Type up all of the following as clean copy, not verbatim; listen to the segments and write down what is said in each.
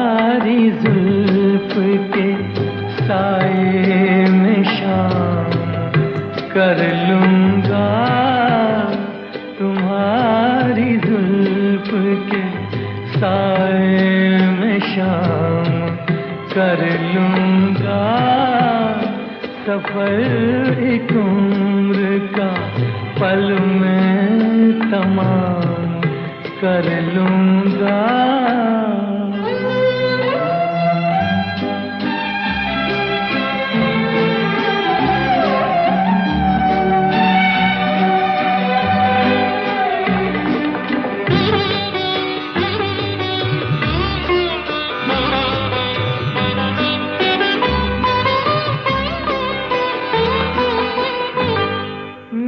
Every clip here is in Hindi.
तुम्हारी जुल्फ के साए में शाम कर लूंगा, तुम्हारी जुल्फ के साए में शाम कर लूंगा। सफर एक उम्र का पल में तमाम कर लूंगा।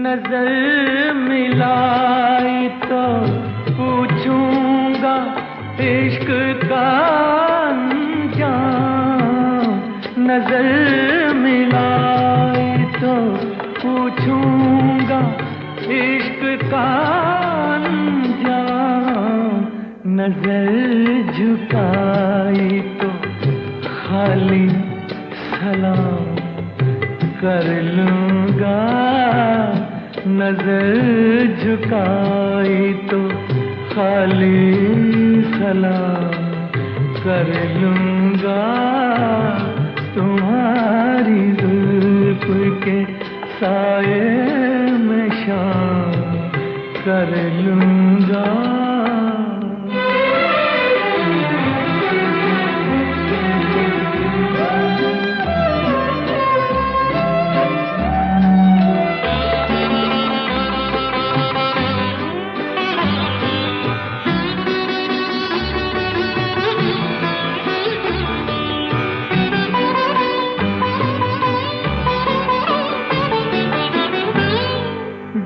नजर मिलाई तो पूछूंगा इश्क का अंजाम। नजर मिलाई तो पूछूंगा इश्क का अंजाम। नजर झुकाई तो खाली सलाम कर लूंगा। नजर झुकाई तो खाली सलाम कर लूंगा। तुम्हारी जुल्फ के साए में शाम कर लूंगा।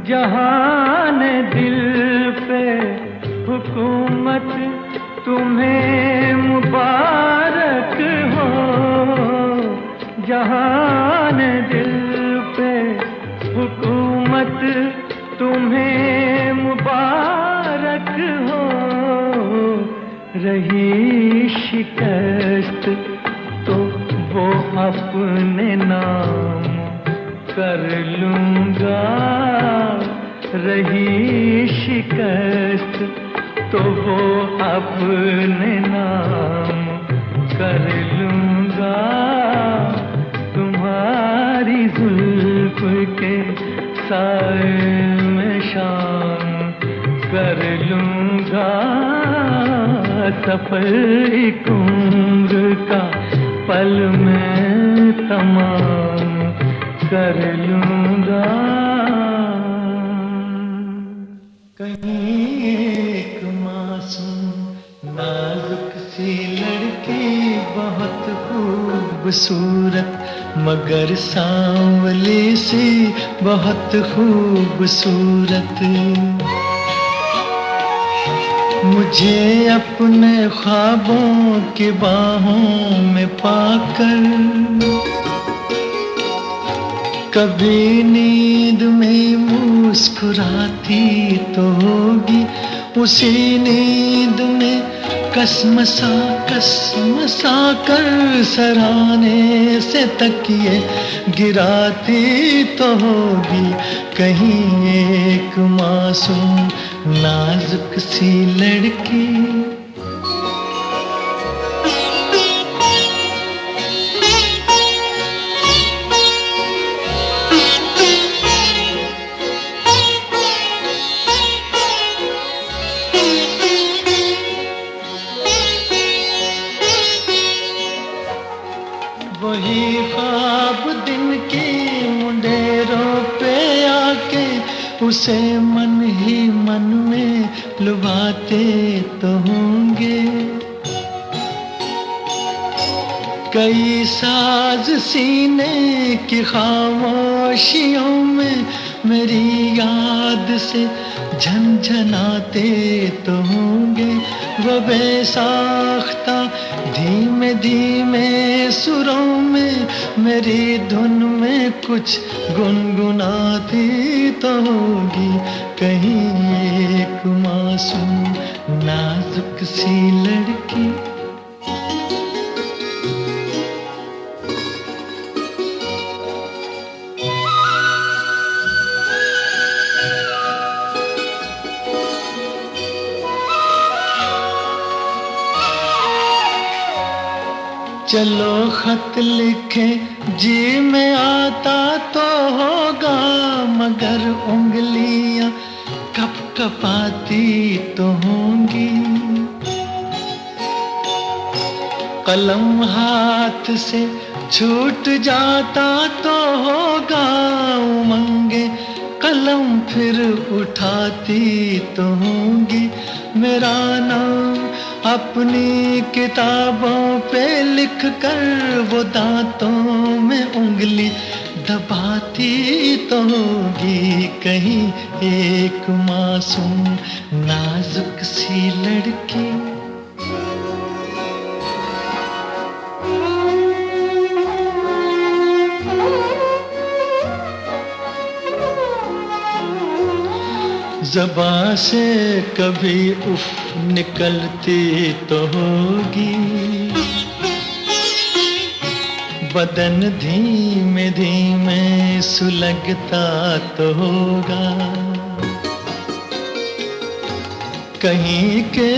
जहान दिल पे हुकूमत तुम्हें मुबारक हो। जहान दिल पे हुकूमत तुम्हें मुबारक हो। रही शिकस्त तो वो अपने नाम कर लूंगा। रही शिकस्त तो वो अपने नाम कर लूंगा। तुम्हारी जुल्फ के साए में शाम कर लूंगा। सफर एक उम्र का पल में तमाम कर लूंगा। कहीं एक मासूम नाजुक सी लड़की बहुत खूबसूरत मगर सांवली सी बहुत खूबसूरत। मुझे अपने ख्वाबों की बाहों में पाकर कभी नींद में मुस्कुराती तो होगी। उसी नींद में कसमसा कर सराहने से तकिए गिराती तो होगी। कहीं एक मासूम नाजुक सी लड़की वही ख्वाब दिन की मुंडेरों पे आके उसे मन ही मन में लुभाते तो होंगे। कई साज सीने की खामोशियों में मेरी याद से झनझनाते तो होंगे। वो बेसाख्ता धीमे धीमे सुरों में मेरी धुन में कुछ गुनगुनाती तो होगी। कहीं एक मासूम नाजुक सी लड़की चलो खत लिखे जी में आता तो होगा, मगर उंगलियां कप कपाती तो होंगी। कलम हाथ से छूट जाता तो होगा, उमंगे कलम फिर उठाती तो होंगी। मेरा नाम अपनी किताबों पे लिख कर वो दांतों में उंगली दबाती तो होगी। कहीं एक मासूम नाजुक सी लड़की ज़बां से कभी उफ निकलती तो होगी। बदन धीमे धीमे सुलगता तो होगा। कहीं के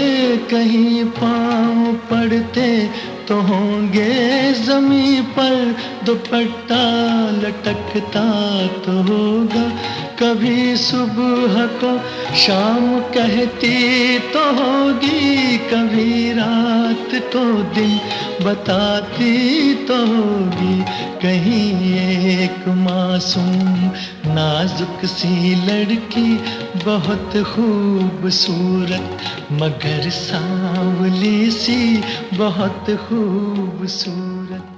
कहीं पाँव पड़ते तो होंगे, ज़मीं पर दुपट्टा लटकता तो होगा। कभी सुबह को शाम कहती तो होगी, कभी रात को दिन बताती तो होगी। कहीं एक मासूम नाजुक सी लड़की बहुत खूबसूरत मगर सांवली सी बहुत खूबसूरत।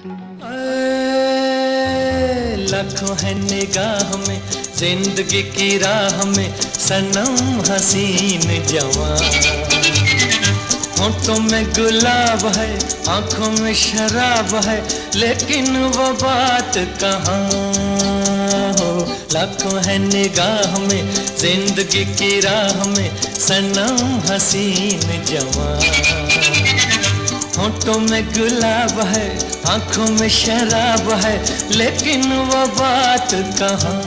लाखों है निगाह में जिंदगी की राह में सनम हसीन जवान। होठों में गुलाब है आंखों में शराब है, लेकिन वो बात कहाँ हो। लाखों है निगाह में जिंदगी की राह में सनम हसीन जवान। होठों में गुलाब है आंखों में शराब है, लेकिन वो बात कहाँ।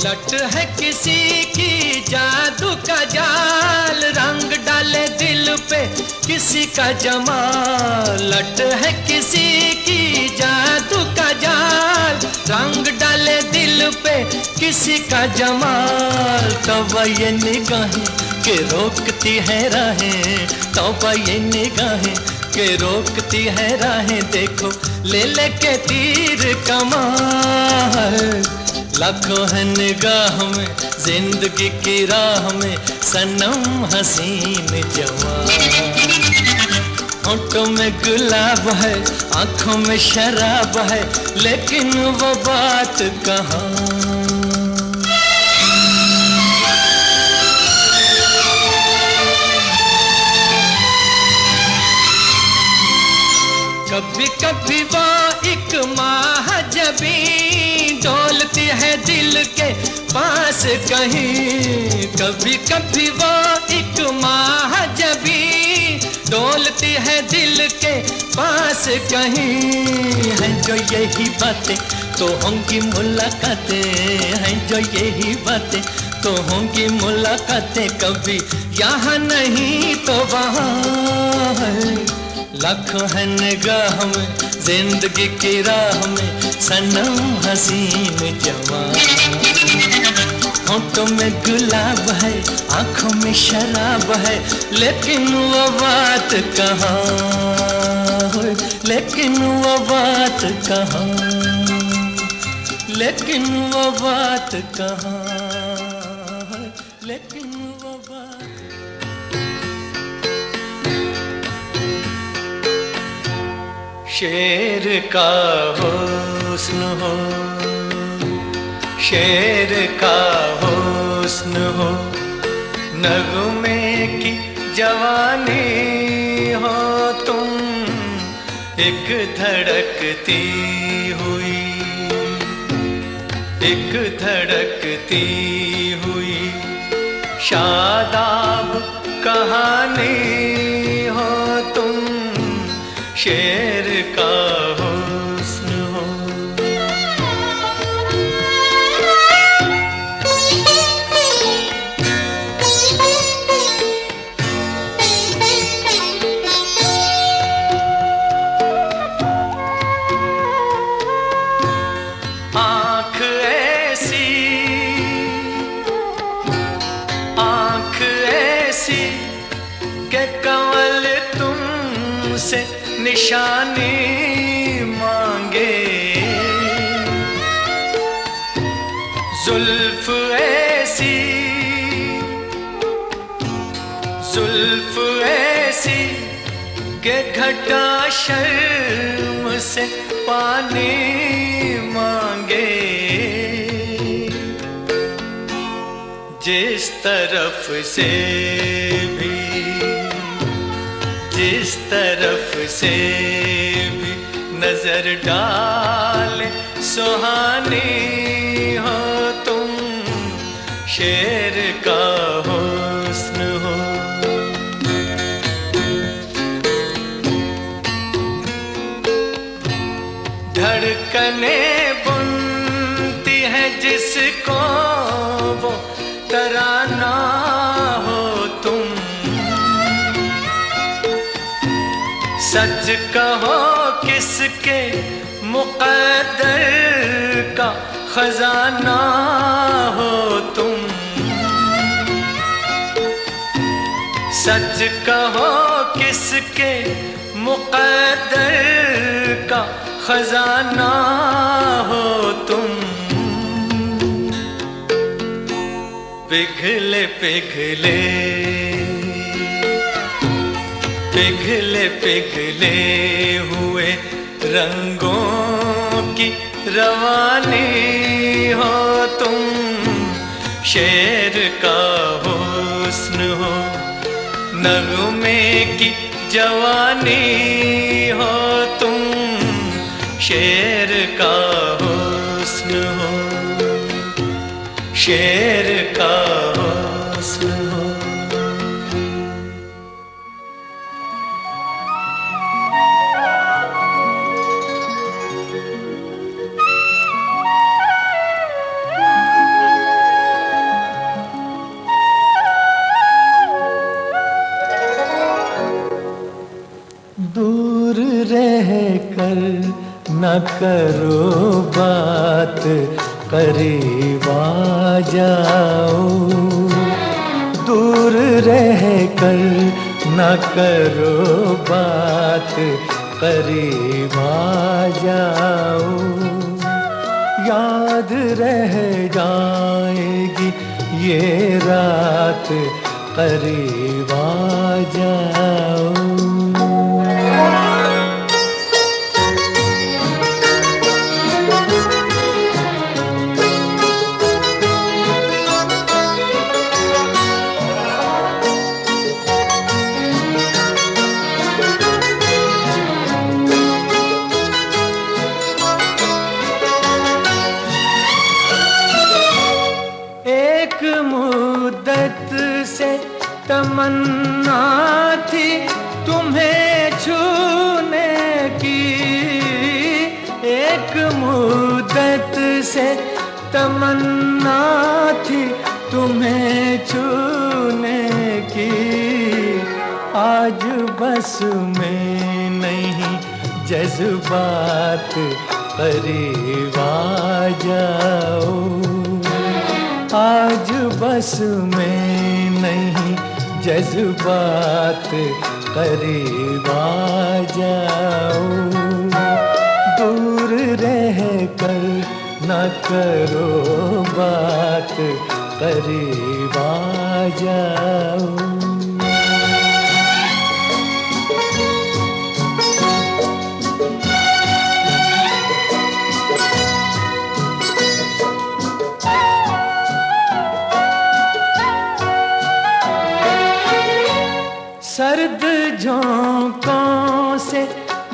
लट है किसी की जादू का जाल, रंग डाले दिल पे किसी का जमाल। लट है किसी की जादू का जाल, रंग डाले दिल पे किसी का जमाल। तौबा ये निगाहें के रोकती है राहें, तौबा ये निगाहें के रोकती है राहें। देखो ले लेके तीर कमाल। लाखों है निगाह में जिंदगी की राह में सनम हसीन जवान। होठों में गुलाब है आंखों में शराब है, लेकिन वो बात कहाँ। कभी कभी वो एक महाजबी डोलती है दिल के पास कहीं। कभी कभी वो एक महाजबी डोलती है दिल के पास कहीं। हैं जो यही बातें तो होंगी मुलाकातें, हैं जो यही बातें तो होंगी मुलाकातें। कभी यहाँ नहीं तो वहाँ है। लाखों है निगाह में जिंदगी की राह में सनम हसीन जवान। होठों में गुलाब है आंखों में शराब है, लेकिन वो बात कहाँ। लेकिन वो बात कहाँ, लेकिन वो बात कहाँ, लेकिन वो बात। शेर का हुस्न हो, शेर का हुस्न हो, नगमे की जवानी हो तुम, एक धड़कती हुई, एक धड़कती हुई शादाब कहानी हो तुम, शेर का हुस्न हो। तुमसे निशानी मांगे। जुल्फ ऐसी, जुल्फ ऐसी के घटा शर्म से पानी मांगे। जिस तरफ से भी, जिस तरफ से भी नजर डाले सुहानी हो तुम, शेर का हुस्न हो। धड़कने बुनती है जिसको वो तराना हो तुम। सच कहो किसके मुक़द्दर का खजाना हो तुम। सच कहो किसके मुक़द्दर का खजाना हो तुम। पिघले पिघले, पिघले पिघले हुए रंगों की रवानी हो तुम, शेर का हुस्न हो। नगमे की जवानी हो तुम, शेर का हुस्न हो, शेर का हुस्न हो। दूर रह कर न करो बात, करीब आ जाओ। दूर रह कर न करो बात, करीब आ जाओ। याद रह जाएगी ये रात, करीब आ जाओ। एक मुद्दत से तमन्ना थी तुम्हें छूने की। एक मुद्दत से तमन्ना थी तुम्हें छूने की। आज बस में नहीं जज्बात, करीब आ जाओ। आज बस में नहीं जज्बात, करीब आ जाओ। दूर रह कर न करो बात, करीब आ जाओ। सर्द झोंकों से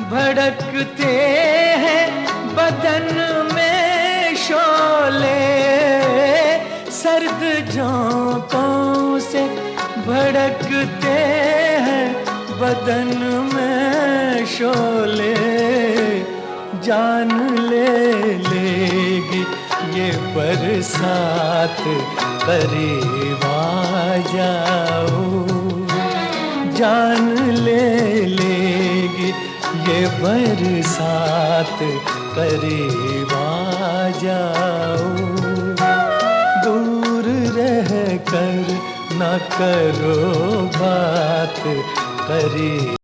भड़कते हैं बदन में शोले। सर्द झोंकों से भड़कते हैं बदन में शोले। जान ले लेगी ये बरसात, करीब आ जाओ। जान ले लेगी ये बरसात, करीब आ जाओ। दूर रह कर न करो बात, करीब